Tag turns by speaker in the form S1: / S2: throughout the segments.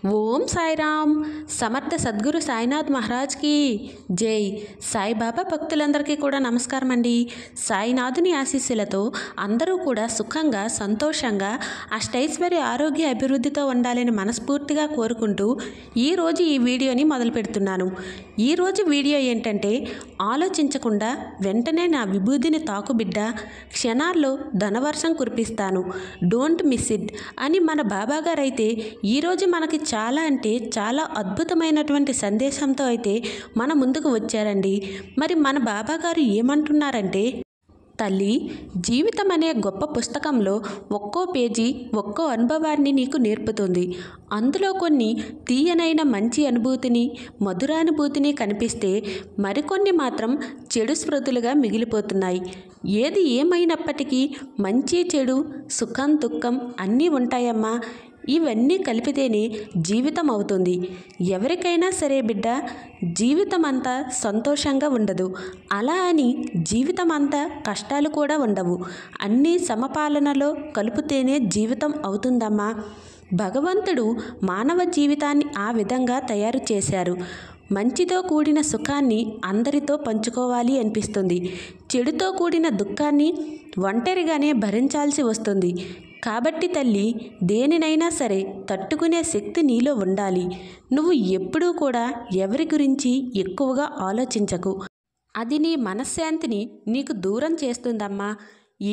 S1: ఓం సాయిరామ్. సమర్థ సద్గురు సాయినాథ్ మహారాజ్ కి జై. సాయిబాబా భక్తులందరికీ కూడా నమస్కారం అండి. సాయినాథుని ఆశీస్సులతో అందరూ కూడా సుఖంగా సంతోషంగా అష్టైశ్వర్య ఆరోగ్య అభివృద్ధితో ఉండాలని మనస్ఫూర్తిగా కోరుకుంటూ ఈరోజు ఈ వీడియోని మొదలు పెడుతున్నాను. ఈరోజు వీడియో ఏంటంటే, ఆలోచించకుండా వెంటనే నా విభూతిని తాకు బిడ్డ, క్షణాల్లో ధనవర్షం కురిపిస్తాను, డోంట్ మిస్ ఇట్ అని మన బాబాగారు అయితే ఈరోజు మనకి చాలా అంటే చాలా అద్భుతమైనటువంటి సందేశంతో అయితే మన ముందుకు వచ్చారండి. మరి మన బాబాగారు ఏమంటున్నారంటే, తల్లి, జీవితం అనే గొప్ప పుస్తకంలో ఒక్కో పేజీ ఒక్కో అనుభవాన్ని నీకు నేర్పుతుంది. అందులో కొన్ని తీయనైన మంచి అనుభూతిని, మధురానుభూతిని కనిపిస్తే మరికొన్ని మాత్రం చెడు స్మృతులుగా మిగిలిపోతున్నాయి. ఏది ఏమైనప్పటికీ మంచి చెడు, సుఖం దుఃఖం అన్నీ ఉంటాయమ్మా. ఇవన్నీ కలిపితేనే జీవితం అవుతుంది. ఎవరికైనా సరే బిడ్డ, జీవితం అంతా సంతోషంగా ఉండదు. అలా అని జీవితం అంతా కష్టాలు కూడా ఉండవు. అన్నీ సమపాలనలో కలుపుతేనే జీవితం అవుతుందమ్మా. భగవంతుడు మానవ జీవితాన్ని ఆ విధంగా తయారు చేశారు. మంచితో కూడిన సుఖాన్ని అందరితో పంచుకోవాలి అనిపిస్తుంది. చెడుతో కూడిన దుఃఖాన్ని ఒంటరిగానే భరించాల్సి వస్తుంది. కాబట్టి తల్లి, దేనినైనా సరే తట్టుకునే శక్తి నీలో ఉండాలి. నువ్వు ఎప్పుడూ కూడా ఎవరి గురించి ఎక్కువగా ఆలోచించకు. అది నీ మనశ్శాంతిని నీకు దూరం చేస్తుందమ్మా.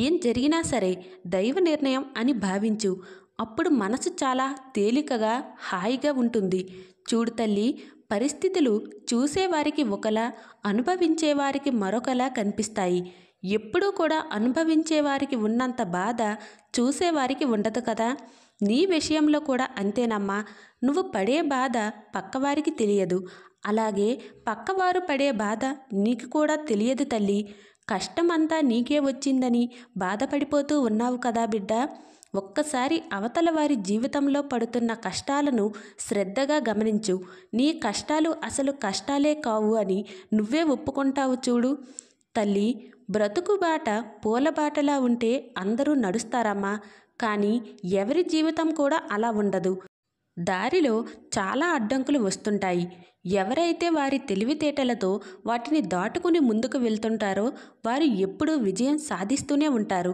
S1: ఏం జరిగినా సరే దైవ నిర్ణయం అని భావించు. అప్పుడు మనసు చాలా తేలికగా హాయిగా ఉంటుంది. చూడు తల్లి, పరిస్థితులు చూసేవారికి ఒకలా, అనుభవించేవారికి మరొకలా కనిపిస్తాయి. ఎప్పుడూ కూడా అనుభవించేవారికి ఉన్నంత బాధ చూసేవారికి ఉండదు కదా. నీ విషయంలో కూడా అంతేనమ్మా. నువ్వు పడే బాధ పక్కవారికి తెలియదు. అలాగే పక్కవారు పడే బాధ నీకు కూడా తెలియదు తల్లి. కష్టమంతా నీకే వచ్చిందని బాధపడిపోతూ ఉన్నావు కదా బిడ్డ. ఒక్కసారి అవతల వారి జీవితంలో పడుతున్న కష్టాలను శ్రద్ధగా గమనించు. నీ కష్టాలు అసలు కష్టాలే కావు అని నువ్వే ఒప్పుకుంటావు చూడు. తల్లి, బ్రతుకు బాట పూలబాటలా ఉంటే అందరూ నడుస్తారమ్మా. కానీ ఎవరి జీవితం కూడా అలా ఉండదు. దారిలో చాలా అడ్డంకులు వస్తుంటాయి. ఎవరైతే వారి తెలివితేటలతో వాటిని దాటుకుని ముందుకు వెళ్తుంటారో వారు ఎప్పుడూ విజయం సాధిస్తూనే ఉంటారు.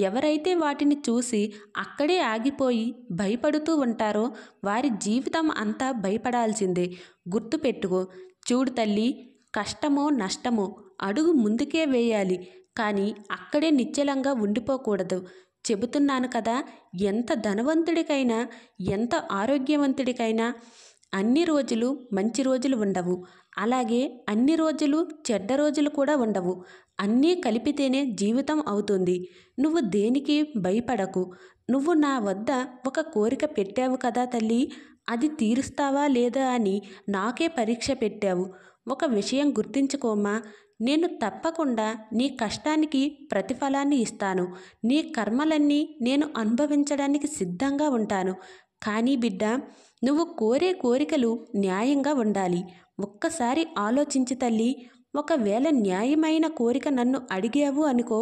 S1: ఎవరైతే వాటిని చూసి అక్కడే ఆగిపోయి భయపడుతూ ఉంటారో వారి జీవితం అంతా భయపడాల్సిందే. గుర్తుపెట్టుకో. చూడు తల్లి, కష్టమో నష్టమో అడుగు ముందుకే వేయాలి, కానీ అక్కడే నిశ్చలంగా ఉండిపోకూడదు. చెబుతున్నాను కదా, ఎంత ధనవంతుడికైనా ఎంత ఆరోగ్యవంతుడికైనా అన్ని రోజులు మంచి రోజులు ఉండవు. అలాగే అన్ని రోజులు చెడ్డ రోజులు కూడా ఉండవు. అన్నీ కలిపితేనే జీవితం అవుతుంది. నువ్వు దేనికి భయపడకు. నువ్వు నా వద్ద ఒక కోరిక పెట్టావు కదా తల్లి, అది తీరుస్తావా లేదా అని నాకే పరీక్ష పెట్టావు. ఒక విషయం గుర్తుంచుకోమ్మా, నేను తప్పకుండా నీ కష్టానికి ప్రతిఫలాన్ని ఇస్తాను. నీ కర్మలన్నీ నేను అనుభవించడానికి సిద్ధంగా ఉంటాను. కానీ బిడ్డ, నువ్వు కోరే కోరికలు న్యాయంగా ఉండాలి. ఒక్కసారి ఆలోచించు తల్లి. ఒకవేళ న్యాయమైన కోరిక నన్ను అడిగావు అనుకో,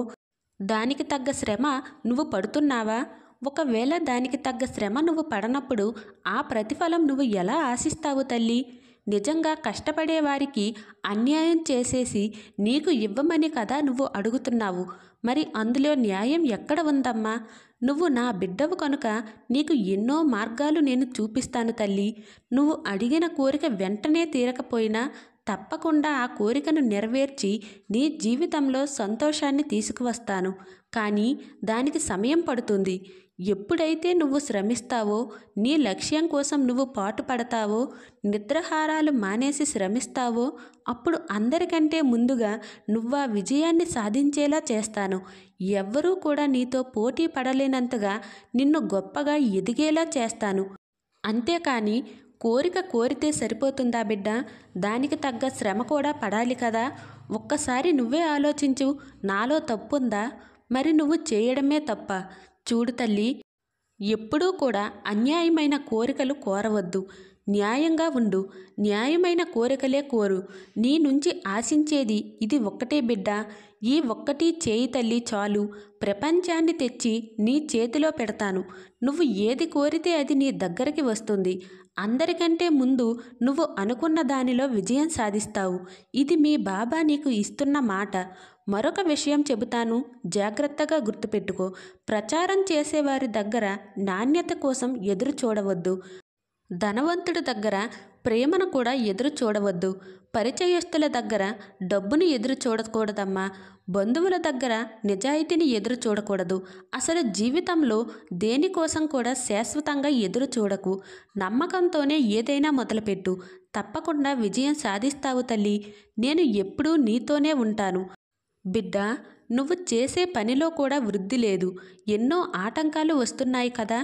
S1: దానికి తగ్గ శ్రమ నువ్వు పడుతున్నావా? ఒకవేళ దానికి తగ్గ శ్రమ నువ్వు పడనప్పుడు ఆ ప్రతిఫలం నువ్వు ఎలా ఆశిస్తావు తల్లి? నిజంగా కష్టపడే వారికి అన్యాయం చేసేసి నీకు ఇవ్వమని కదా నువ్వు అడుగుతున్నావు. మరి అందులో న్యాయం ఎక్కడ ఉందమ్మా? నువ్వు నా బిడ్డవు కనుక నీకు ఎన్నో మార్గాలు నేను చూపిస్తాను తల్లి. నువ్వు అడిగిన కోరిక వెంటనే తీరకపోయినా తప్పకుండా ఆ కోరికను నెరవేర్చి నీ జీవితంలో సంతోషాన్ని తీసుకువస్తాను. కానీ దానికి సమయం పడుతుంది. ఎప్పుడైతే నువ్వు శ్రమిస్తావో, నీ లక్ష్యం కోసం నువ్వు పాటుపడతావో, నిద్రాహారాలు మానేసి శ్రమిస్తావో, అప్పుడు అందరికంటే ముందుగా నువ్వు ఆ విజయాన్ని సాధించేలా చేస్తాను. ఎవ్వరూ కూడా నీతో పోటీ పడలేనంతగా నిన్ను గొప్పగా ఎదిగేలా చేస్తాను. అంతేకాని కోరిక కోరితే సరిపోతుందా బిడ్డ? దానికి తగ్గ శ్రమ కూడా పడాలి కదా. ఒక్కసారి నువ్వే ఆలోచించు. నాలో తప్పుందా? మరి నువ్వు చేయడమే తప్ప? చూడు తల్లి, ఎప్పుడూ కూడా అన్యాయమైన కోరికలు కోరవద్దు. న్యాయంగా ఉండు, న్యాయమైన కోరికలే కోరు. నీ నుంచి ఆశించేది ఇది ఒక్కటే బిడ్డ, ఈ ఒక్కటి చేయి తల్లి చాలు. ప్రపంచాన్ని తెచ్చి నీ చేతిలో పెడతాను. నువ్వు ఏది కోరితే అది నీ దగ్గరికి వస్తుంది. అందరికంటే ముందు నువ్వు అనుకున్న దానిలో విజయం సాధిస్తావు. ఇది మీ బాబా నీకు ఇస్తున్న మాట. మరొక విషయం చెబుతాను, జాగ్రత్తగా గుర్తుపెట్టుకో. ప్రచారం చేసేవారి దగ్గర నాణ్యత కోసం ఎదురు చూడవద్దు. ధనవంతుడి దగ్గర ప్రేమను కూడా ఎదురు చూడవద్దు. పరిచయస్తుల దగ్గర డబ్బును ఎదురు చూడకూడదమ్మా. బంధువుల దగ్గర నిజాయితీని ఎదురు చూడకూడదు. అసలు జీవితంలో దేనికోసం కూడా శాశ్వతంగా ఎదురు చూడకు. నమ్మకంతోనే ఏదైనా మొదలుపెట్టు. తప్పకుండా విజయం సాధిస్తావు తల్లి. నేను ఎప్పుడూ నీతోనే ఉంటాను. బిడ్డ, నువ్వు చేసే పనిలో కూడా వృద్ధి లేదు. ఎన్నో ఆటంకాలు వస్తున్నాయి కదా.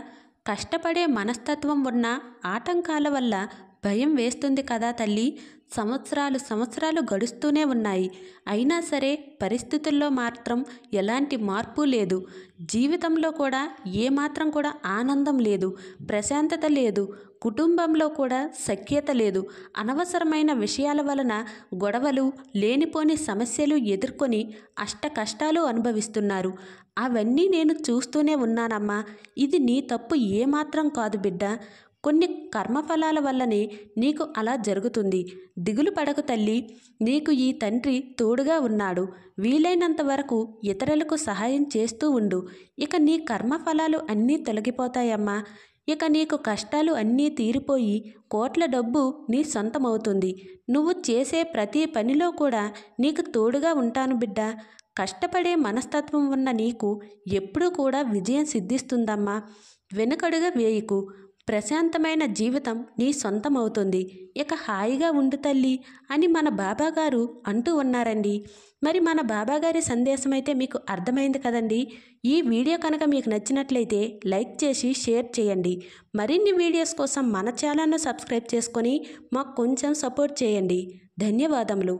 S1: కష్టపడే మనస్తత్వం ఉన్న ఆటంకాల వల్ల భయం వేస్తుంది కదా తల్లి. సంవత్సరాలు గడుస్తూనే ఉన్నాయి. అయినా సరే పరిస్థితుల్లో మాత్రం ఎలాంటి మార్పు లేదు. జీవితంలో కూడా ఏమాత్రం కూడా ఆనందం లేదు, ప్రశాంతత లేదు. కుటుంబంలో కూడా సఖ్యత లేదు. అనవసరమైన విషయాల వలన గొడవలు, లేనిపోని సమస్యలు ఎదుర్కొని అష్ట కష్టాలు అనుభవిస్తున్నారు. అవన్నీ నేను చూస్తూనే ఉన్నానమ్మా. ఇది నీ తప్పు ఏమాత్రం కాదు బిడ్డ. కొన్ని కర్మఫలాల వల్లనే నీకు అలా జరుగుతుంది. దిగులు పడకు తల్లి. నీకు ఈ తండ్రి తోడుగా ఉన్నాడు. వీలైనంత వరకు ఇతరులకు సహాయం చేస్తూ ఉండు. ఇక నీ కర్మఫలాలు అన్నీ తొలగిపోతాయమ్మా. ఇక నీకు కష్టాలు అన్నీ తీరిపోయి కోట్ల డబ్బు నీ సొంతమవుతుంది. నువ్వు చేసే ప్రతి పనిలో కూడా నీకు తోడుగా ఉంటాను బిడ్డ. కష్టపడే మనస్తత్వం ఉన్న నీకు ఎప్పుడూ కూడా విజయం సిద్ధిస్తుందమ్మా. వెనుకడుగా వేయకు. ప్రశాంతమైన జీవితం నీ సొంతమవుతుంది. ఇక హాయిగా ఉండు తల్లి అని మన బాబాగారు అంటూ ఉన్నారండి. మరి మన బాబాగారి సందేశం అయితే మీకు అర్థమైంది కదండి. ఈ వీడియో కనుక మీకు నచ్చినట్లయితే లైక్ చేసి షేర్ చేయండి. మరిన్ని వీడియోస్ కోసం మన ఛానల్ను సబ్స్క్రైబ్ చేసుకొని మాకు కొంచెం సపోర్ట్ చేయండి. ధన్యవాదములు.